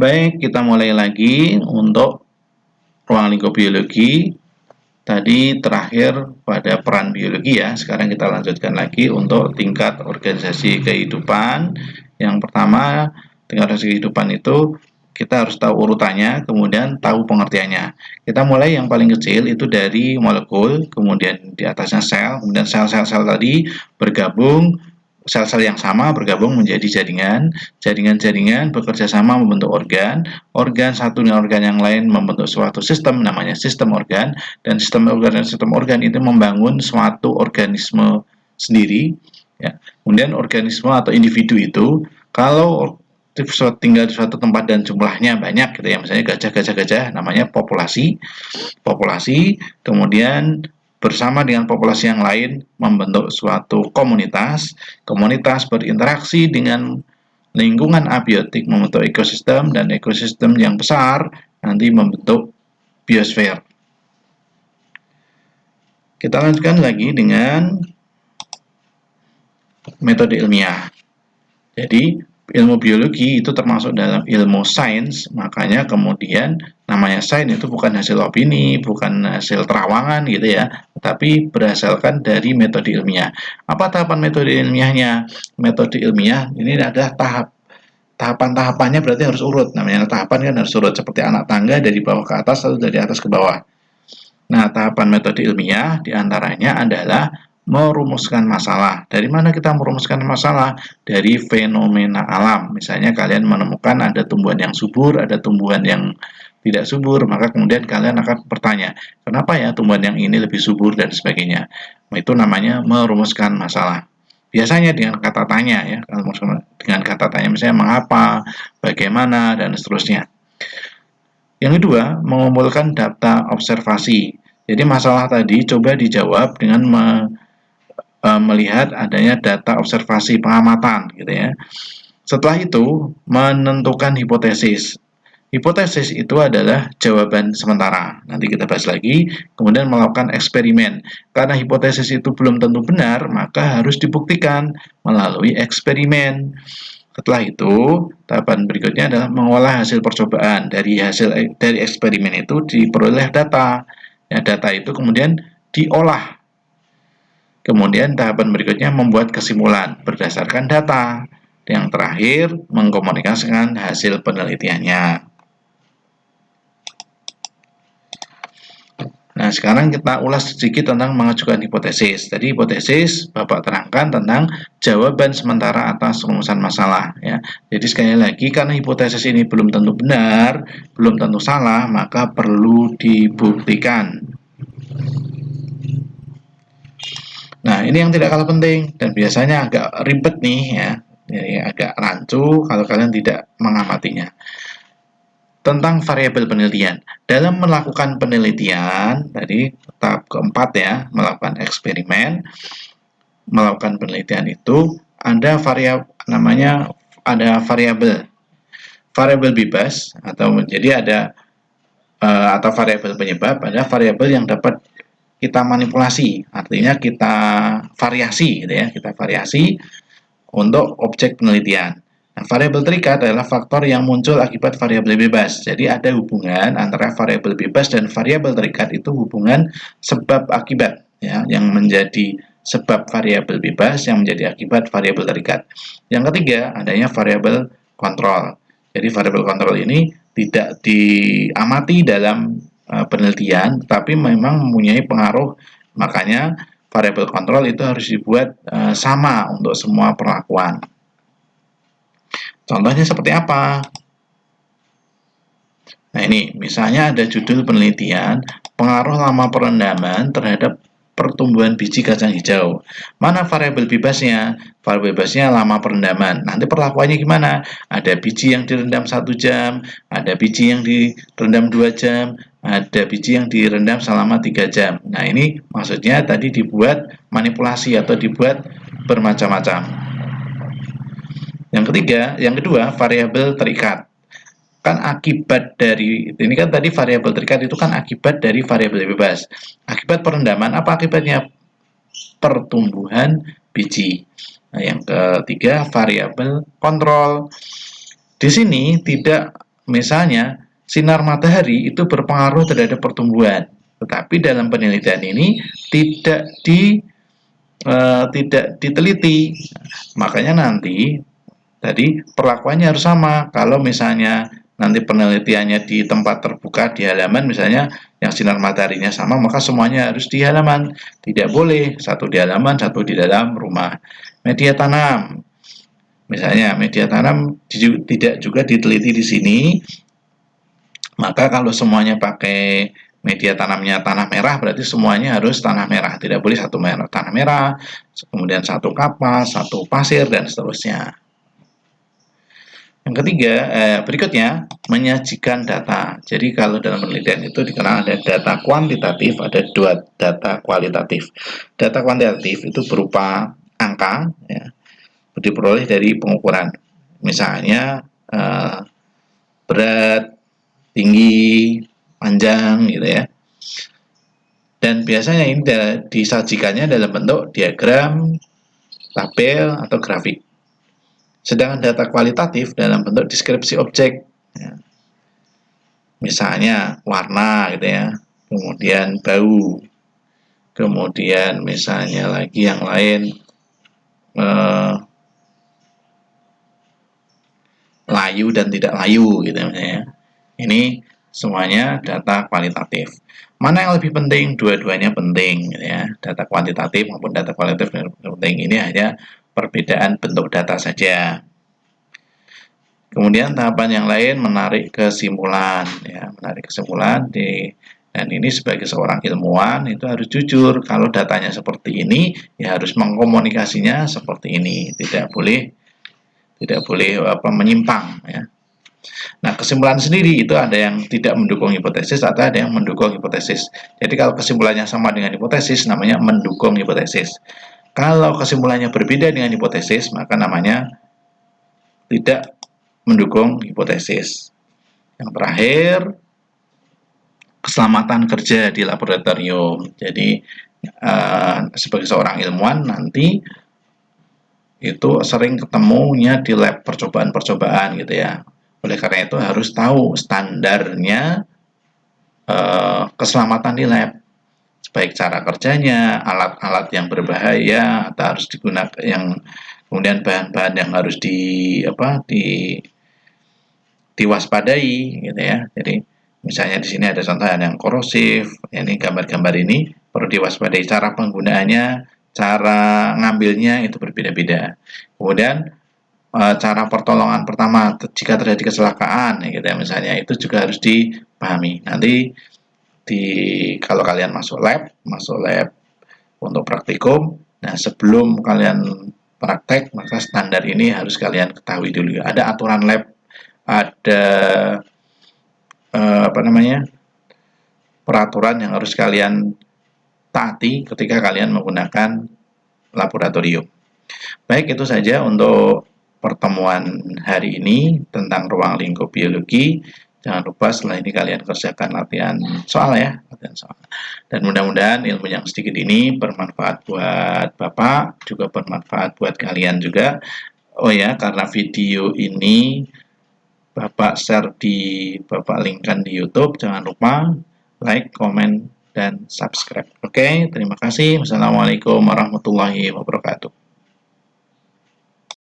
Baik, kita mulai lagi untuk ruang lingkup biologi. Tadi terakhir pada peran biologi ya. Sekarang kita lanjutkan lagi untuk tingkat organisasi kehidupan. Yang pertama, tingkat organisasi kehidupan itu kita harus tahu urutannya, kemudian tahu pengertiannya. Kita mulai yang paling kecil itu dari molekul, kemudian di atasnya sel, kemudian sel-sel tadi bergabung, sel-sel yang sama bergabung menjadi jaringan, jaringan-jaringan bekerja sama membentuk organ, organ satu dengan organ yang lain membentuk suatu sistem, namanya sistem organ, dan sistem organ itu membangun suatu organisme sendiri. Ya. Kemudian organisme atau individu itu kalau tinggal di suatu tempat dan jumlahnya banyak gitu ya, misalnya gajah namanya populasi, kemudian bersama dengan populasi yang lain membentuk suatu komunitas, komunitas berinteraksi dengan lingkungan abiotik membentuk ekosistem, dan ekosistem yang besar nanti membentuk biosfer. Kita lanjutkan lagi dengan metode ilmiah. Jadi ilmu biologi itu termasuk dalam ilmu sains, makanya kemudian namanya sains itu bukan hasil opini, bukan hasil terawangan gitu ya, tapi berdasarkan dari metode ilmiah. Apa tahapan metode ilmiahnya? Metode ilmiah ini adalah tahapan-tahapannya berarti harus urut. Namanya tahapan kan harus urut, seperti anak tangga dari bawah ke atas atau dari atas ke bawah. Nah, tahapan metode ilmiah diantaranya adalah merumuskan masalah. Dari mana kita merumuskan masalah? Dari fenomena alam. Misalnya kalian menemukan ada tumbuhan yang subur, ada tumbuhan yang tidak subur, maka kemudian kalian akan bertanya, kenapa ya tumbuhan yang ini lebih subur dan sebagainya. Itu namanya merumuskan masalah. Biasanya dengan kata tanya ya, dengan kata tanya misalnya mengapa, bagaimana, dan seterusnya. Yang kedua, mengumpulkan data observasi. Jadi masalah tadi coba dijawab dengan melihat adanya data observasi pengamatan gitu ya. Setelah itu menentukan hipotesis. Hipotesis itu adalah jawaban sementara. Nanti kita bahas lagi. Kemudian melakukan eksperimen. Karena hipotesis itu belum tentu benar, maka harus dibuktikan melalui eksperimen. Setelah itu, tahapan berikutnya adalah mengolah hasil percobaan. Dari eksperimen itu diperoleh data. Ya, data itu kemudian diolah. Kemudian tahapan berikutnya membuat kesimpulan berdasarkan data. Yang terakhir, mengkomunikasikan hasil penelitiannya. Nah, sekarang kita ulas sedikit tentang mengajukan hipotesis. Tadi hipotesis Bapak terangkan tentang jawaban sementara atas rumusan masalah ya. Jadi sekali lagi, karena hipotesis ini belum tentu benar, belum tentu salah, maka perlu dibuktikan. Nah, ini yang tidak kalah penting dan biasanya agak ribet nih ya. Jadi agak rancu kalau kalian tidak mengamatinya. Tentang variabel penelitian. Dalam melakukan penelitian, tadi tahap keempat ya, melakukan eksperimen, melakukan penelitian itu ada variabel bebas atau variabel penyebab, ada variabel yang dapat kita manipulasi, artinya kita variasi gitu ya, kita variasi untuk objek penelitian. Nah, variabel terikat adalah faktor yang muncul akibat variabel bebas. Jadi ada hubungan antara variabel bebas dan variabel terikat, itu hubungan sebab akibat ya, yang menjadi sebab variabel bebas yang menjadi akibat variabel terikat. Yang ketiga, adanya variabel kontrol. Jadi variabel kontrol ini tidak diamati dalam penelitian, tapi memang mempunyai pengaruh. Makanya variabel kontrol itu harus dibuat sama untuk semua perlakuan. Contohnya seperti apa? Nah ini, misalnya ada judul penelitian, pengaruh lama perendaman terhadap pertumbuhan biji kacang hijau. Mana variabel bebasnya? Variabel bebasnya lama perendaman. Nanti perlakuannya gimana? Ada biji yang direndam 1 jam, ada biji yang direndam 2 jam, ada biji yang direndam selama 3 jam. Nah ini maksudnya tadi dibuat manipulasi atau dibuat bermacam-macam. Yang kedua, variabel terikat. Kan akibat dari, ini kan tadi variabel terikat itu kan akibat dari variabel bebas. Akibat perendaman, apa akibatnya? Pertumbuhan biji. Nah, yang ketiga, variabel kontrol. Di sini tidak misalnya sinar matahari itu berpengaruh terhadap pertumbuhan, tetapi dalam penelitian ini tidak diteliti. Makanya nanti tadi perlakuannya harus sama. Kalau misalnya nanti penelitiannya di tempat terbuka di halaman misalnya yang sinar mataharinya sama, maka semuanya harus di halaman. Tidak boleh satu di halaman, satu di dalam rumah. Media tanam, misalnya media tanam tidak juga diteliti di sini, maka kalau semuanya pakai media tanamnya tanah merah, berarti semuanya harus tanah merah. Tidak boleh satu tanah merah, kemudian satu kapas, satu pasir, dan seterusnya. Yang ketiga, berikutnya, menyajikan data. Jadi kalau dalam penelitian itu dikenal ada data kuantitatif, ada dua data kualitatif. Data kuantitatif itu berupa angka, ya, diperoleh dari pengukuran. Misalnya, berat, tinggi, panjang, gitu ya. Dan biasanya ini disajikannya dalam bentuk diagram, tabel, atau grafik. Sedangkan data kualitatif dalam bentuk deskripsi objek, ya. Misalnya warna gitu ya, kemudian bau, kemudian misalnya lagi yang lain layu dan tidak layu gitu ya. Ini semuanya data kualitatif. Mana yang lebih penting? Dua-duanya penting gitu ya. Data kuantitatif maupun data kualitatif penting. Ini hanya perbedaan bentuk data saja. Kemudian tahapan yang lain menarik kesimpulan, ya, menarik kesimpulan dan ini sebagai seorang ilmuwan itu harus jujur kalau datanya seperti ini, ya harus mengkomunikasinya seperti ini, tidak boleh menyimpang, ya. Nah, kesimpulan sendiri itu ada yang tidak mendukung hipotesis atau ada yang mendukung hipotesis. Jadi kalau kesimpulannya sama dengan hipotesis namanya mendukung hipotesis. Kalau kesimpulannya berbeda dengan hipotesis maka namanya tidak mendukung hipotesis. Yang terakhir, keselamatan kerja di laboratorium. Jadi sebagai seorang ilmuwan nanti itu sering ketemunya di lab percobaan-percobaan gitu ya. Oleh karena itu harus tahu standarnya keselamatan di lab, baik cara kerjanya, alat-alat yang berbahaya atau harus digunakan yang kemudian bahan-bahan yang harus diwaspadai gitu ya. Jadi misalnya di sini ada contoh yang korosif, ini gambar-gambar ini perlu diwaspadai, cara penggunaannya, cara ngambilnya itu berbeda-beda. Kemudian cara pertolongan pertama jika terjadi kecelakaan gitu ya, misalnya itu juga harus dipahami. Nanti kalau kalian masuk lab untuk praktikum, nah sebelum kalian praktek maka standar ini harus kalian ketahui dulu. Ada aturan lab, ada peraturan yang harus kalian taati ketika kalian menggunakan laboratorium. Baik, itu saja untuk pertemuan hari ini tentang ruang lingkup biologi. Jangan lupa setelah ini kalian kerjakan latihan soal ya, Dan mudah-mudahan ilmu yang sedikit ini bermanfaat buat Bapak, juga bermanfaat buat kalian juga. Oh ya, karena video ini Bapak share Bapak linkkan di YouTube, jangan lupa like, komen, dan subscribe. Oke, terima kasih. Wassalamualaikum warahmatullahi wabarakatuh.